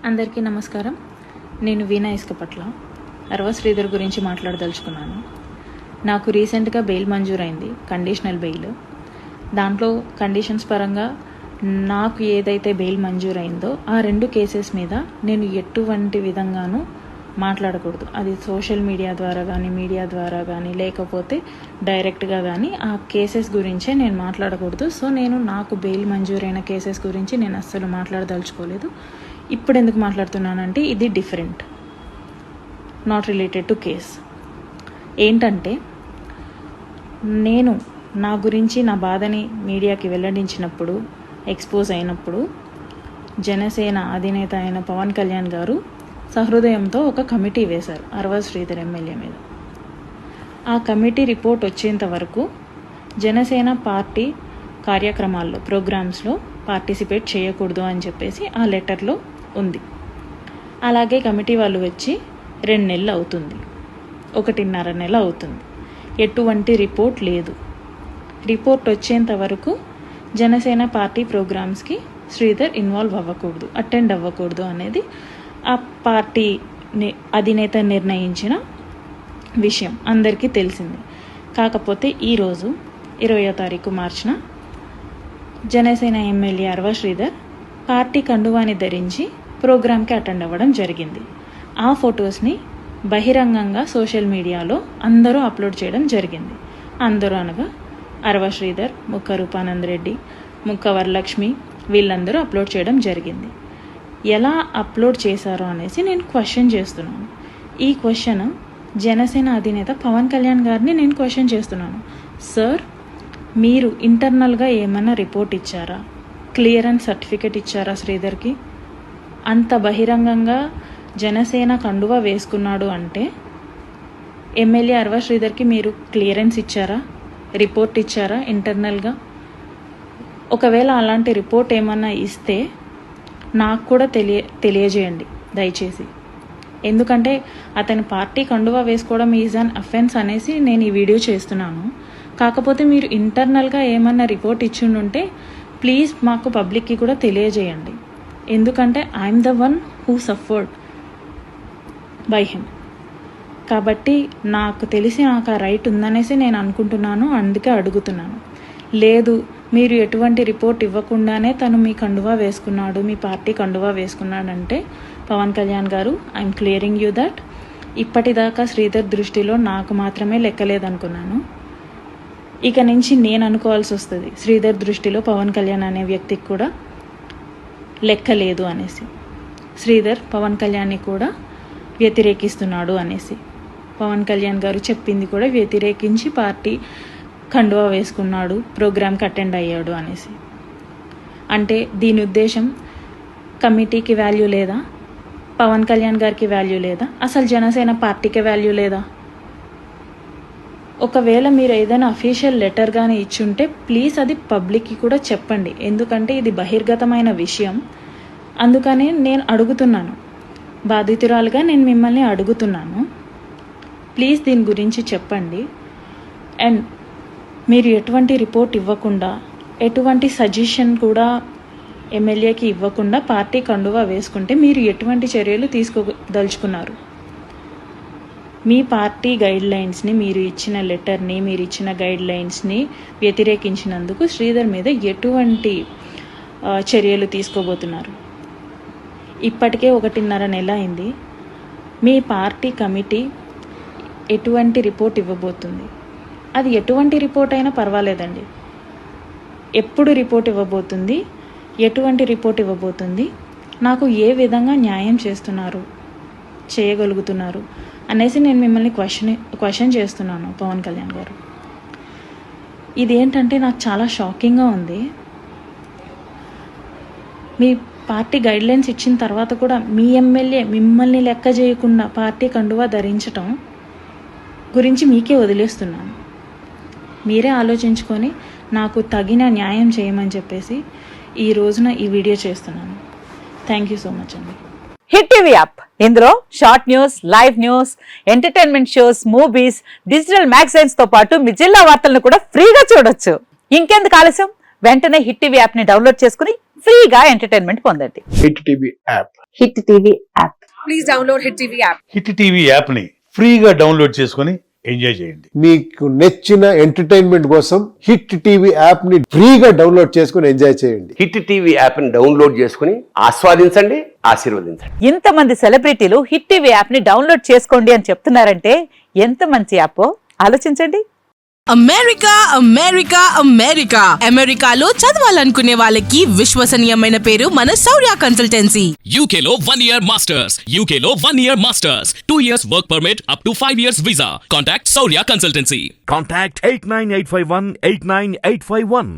అందరికీ నమస్కారం. నేను వీణా ఇసుకపట్ల అరవ శ్రీధర్ గురించి మాట్లాడదలుచుకున్నాను. నాకు రీసెంట్గా బెయిల్ మంజూరైంది, కండిషనల్ బెయిల్. దాంట్లో కండిషన్స్ పరంగా నాకు ఏదైతే బెయిల్ మంజూరైందో ఆ 2 కేసెస్ మీద నేను ఎటువంటి విధంగానూ మాట్లాడకూడదు. అది సోషల్ మీడియా ద్వారా కానీ, మీడియా ద్వారా కానీ, లేకపోతే డైరెక్ట్గా కానీ ఆ కేసెస్ గురించే నేను మాట్లాడకూడదు. సో నాకు బెయిల్ మంజూరైన కేసెస్ గురించి నేను అస్సలు మాట్లాడదలుచుకోలేదు. ఇప్పుడు ఎందుకు మాట్లాడుతున్నానంటే ఇది different, not related to case. ఏంటంటే నేను నా గురించి నా బాధని మీడియాకి వెల్లడించినప్పుడు, ఎక్స్పోజ్ అయినప్పుడు జనసేన అధినేత అయిన పవన్ కళ్యాణ్ గారు సహృదయంతో ఒక కమిటీ వేశారు అరవ శ్రీధర్ ఎమ్మెల్యే మీద. ఆ కమిటీ రిపోర్ట్ వచ్చేంత వరకు జనసేన పార్టీ కార్యక్రమాల్లో, ప్రోగ్రామ్స్లో పార్టిసిపేట్ చేయకూడదు అని చెప్పేసి ఆ లెటర్లో ఉంది. అలాగే కమిటీ వాళ్ళు వచ్చి 2 నెలలు అవుతుంది, 1.5 నెల అవుతుంది. ఎటువంటి రిపోర్ట్ లేదు. రిపోర్ట్ వచ్చేంత వరకు జనసేన పార్టీ ప్రోగ్రామ్స్కి శ్రీధర్ ఇన్వాల్వ్ అవ్వకూడదు, అటెండ్ అవ్వకూడదు అనేది ఆ పార్టీ అధినేత నిర్ణయించిన విషయం అందరికీ తెలిసింది. కాకపోతే ఈరోజు 20వ తారీఖు మార్చిన జనసేన ఎమ్మెల్యే అరవ శ్రీధర్ పార్టీ కండువాని ధరించి ప్రోగ్రామ్కి అటెండ్ అవ్వడం జరిగింది. ఆ ఫొటోస్ని బహిరంగంగా సోషల్ మీడియాలో అందరూ అప్లోడ్ చేయడం జరిగింది. అందరూ అనగా అరవ శ్రీధర్, ముక్క రూపానంద్ రెడ్డి, ముక్క వరలక్ష్మి వీళ్ళందరూ అప్లోడ్ చేయడం జరిగింది. ఎలా అప్లోడ్ చేశారో అనేసి నేను క్వశ్చన్ చేస్తున్నాను. ఈ క్వశ్చన్ జనసేన అధినేత పవన్ కళ్యాణ్ గారిని నేను క్వశ్చన్ చేస్తున్నాను. సార్, మీరు ఇంటర్నల్గా ఏమైనా రిపోర్ట్ ఇచ్చారా? క్లియరెన్స్ సర్టిఫికేట్ ఇచ్చారా శ్రీధర్కి? అంత బహిరంగంగా జనసేన కండువా వేసుకున్నాడు అంటే ఎమ్మెల్యే అరవ శ్రీధర్కి మీరు క్లియరెన్స్ ఇచ్చారా? రిపోర్ట్ ఇచ్చారా ఇంటర్నల్గా? ఒకవేళ అలాంటి రిపోర్ట్ ఏమన్నా ఇస్తే నాకు కూడా తెలియజేయండి దయచేసి. ఎందుకంటే అతని పార్టీ కండువా వేసుకోవడం ఈజ్ అన్ అఫెన్స్ అనేసి నేను ఈ వీడియో చేస్తున్నాను. కాకపోతే మీరు ఇంటర్నల్గా ఏమన్నా రిపోర్ట్ ఇచ్చిండుంటే ప్లీజ్ మాకు పబ్లిక్కి కూడా తెలియజేయండి. ఎందుకంటే I'm the one who suffered by him. కాబట్టి నాకు తెలిసి నాకు ఆ రైట్ ఉందనేసి నేను అనుకుంటున్నాను, అందుకే అడుగుతున్నాను. లేదు, మీరు ఎటువంటి రిపోర్ట్ ఇవ్వకుండానే తను మీ కండువా వేసుకున్నాడు, మీ పార్టీ కండువా వేసుకున్నాడంటే పవన్ కళ్యాణ్ గారు, ఐఎమ్ క్లియరింగ్ యూ దట్ ఇప్పటిదాకా శ్రీధర్ దృష్టిలో నాకు మాత్రమే లెక్కలేదనుకున్నాను. ఇక నుంచి నేను అనుకోవాల్సి వస్తుంది శ్రీధర్ దృష్టిలో పవన్ కళ్యాణ్ అనే వ్యక్తికి కూడా లెక్కలేదు అనేసి. శ్రీధర్ పవన్ కళ్యాణ్ని కూడా వ్యతిరేకిస్తున్నాడు అనేసి. పవన్ కళ్యాణ్ గారు చెప్పింది కూడా వ్యతిరేకించి పార్టీ కండువా వేసుకున్నాడు, ప్రోగ్రామ్కి అటెండ్ అయ్యాడు అనేసి. అంటే దీని ఉద్దేశం కమిటీకి వాల్యూ లేదా? పవన్ కళ్యాణ్ గారికి వాల్యూ లేదా? అసలు జనసేన పార్టీకి వాల్యూ లేదా? ఒకవేళ మీరు ఏదైనా అఫీషియల్ లెటర్ కానీ ఇచ్చుంటే ప్లీజ్ అది పబ్లిక్కి కూడా చెప్పండి. ఎందుకంటే ఇది బహిర్గతమైన విషయం. అందుకనే నేను అడుగుతున్నాను, బాధితురాలుగా నేను మిమ్మల్ని అడుగుతున్నాను, ప్లీజ్ దీని గురించి చెప్పండి. అండ్ మీరు ఎటువంటి రిపోర్ట్ ఇవ్వకుండా, ఎటువంటి సజెషన్ కూడా ఎమ్మెల్యేకి ఇవ్వకుండా పార్టీ కండువా వేసుకుంటే మీరు ఎటువంటి చర్యలు తీసుకోదలుచుకున్నారు? మీ పార్టీ గైడ్లైన్స్ని, మీరు ఇచ్చిన లెటర్ని, మీరు ఇచ్చిన గైడ్లైన్స్ని వ్యతిరేకించినందుకు శ్రీధర్ మీద ఎటువంటి చర్యలు తీసుకోబోతున్నారు? ఇప్పటికే 1.5 నెల అయింది. మీ పార్టీ కమిటీ ఎటువంటి రిపోర్ట్ ఇవ్వబోతుంది? అది ఎటువంటి రిపోర్ట్ అయినా పర్వాలేదండి. ఎప్పుడు రిపోర్ట్ ఇవ్వబోతుంది? ఎటువంటి రిపోర్ట్ ఇవ్వబోతుంది? నాకు ఏ విధంగా న్యాయం చేయగలుగుతున్నారు అనేసి నేను మిమ్మల్ని క్వశ్చన్ చేస్తున్నాను పవన్ కళ్యాణ్ గారు. ఇదేంటంటే నాకు చాలా షాకింగ్గా ఉంది. మీ పార్టీ గైడ్లైన్స్ ఇచ్చిన తర్వాత కూడా మీ ఎమ్మెల్యే మిమ్మల్ని లెక్క చేయకుండా పార్టీ కండువా ధరించటం గురించి మీకే వదిలేస్తున్నాను. మీరే ఆలోచించుకొని నాకు తగిన న్యాయం చేయమని చెప్పేసి ఈ రోజున ఈ వీడియో చేస్తున్నాను. థ్యాంక్ యూ సో మచ్ అండి. హిట్ టీవీ యాప్, ఇందులో short news, live news, entertainment shows, movies, digital magazines తో పాటు మీ జిల్లా వార్తలను కూడా ఫ్రీగా చూడొచ్చు. ఇంకెందుకు ఆలస్యం, వెంటనే హిట్ టీవీ యాప్ ని డౌన్లోడ్ చేసుకుని ఫ్రీగా ఎంటర్టైన్మెంట్ పొందండి. Hit TV app hit TV app. Please download Hit TV app. Hit TV యాప్ని ఫ్రీగా డౌన్లోడ్ చేసుకొని ఎంజాయ్ చేయండి. మీకు నచ్చిన ఎంటర్టైన్మెంట్ కోసం హిట్ టీవీ యాప్ ని ఫ్రీగా డౌన్లోడ్ చేసుకుని ఎంజాయ్ చేయండి. హిట్ టీవీ యాప్ని డౌన్లోడ్ చేసుకుని ఆస్వాదించండి, ఆశీర్వదించండి. ఇంతమంది సెలబ్రిటీలు హిట్ టీవీ యాప్ ని డౌన్లోడ్ చేసుకోండి అని చెప్తున్నారంటే ఎంత మంచి యాప్ ఆలోచించండి. అమెరికా అమెరికా అమెరికా అమెరికాలో చదవాలనుకునే వాళ్ళకి విశ్వసనీయమైన పేరు మన శౌర్య కన్సల్టెన్సీ. UK లో 1 year masters. UK లో 1 year masters. 2 years work permit up to 5 years visa. Contact Saurya Consultancy. Contact 89851 89851.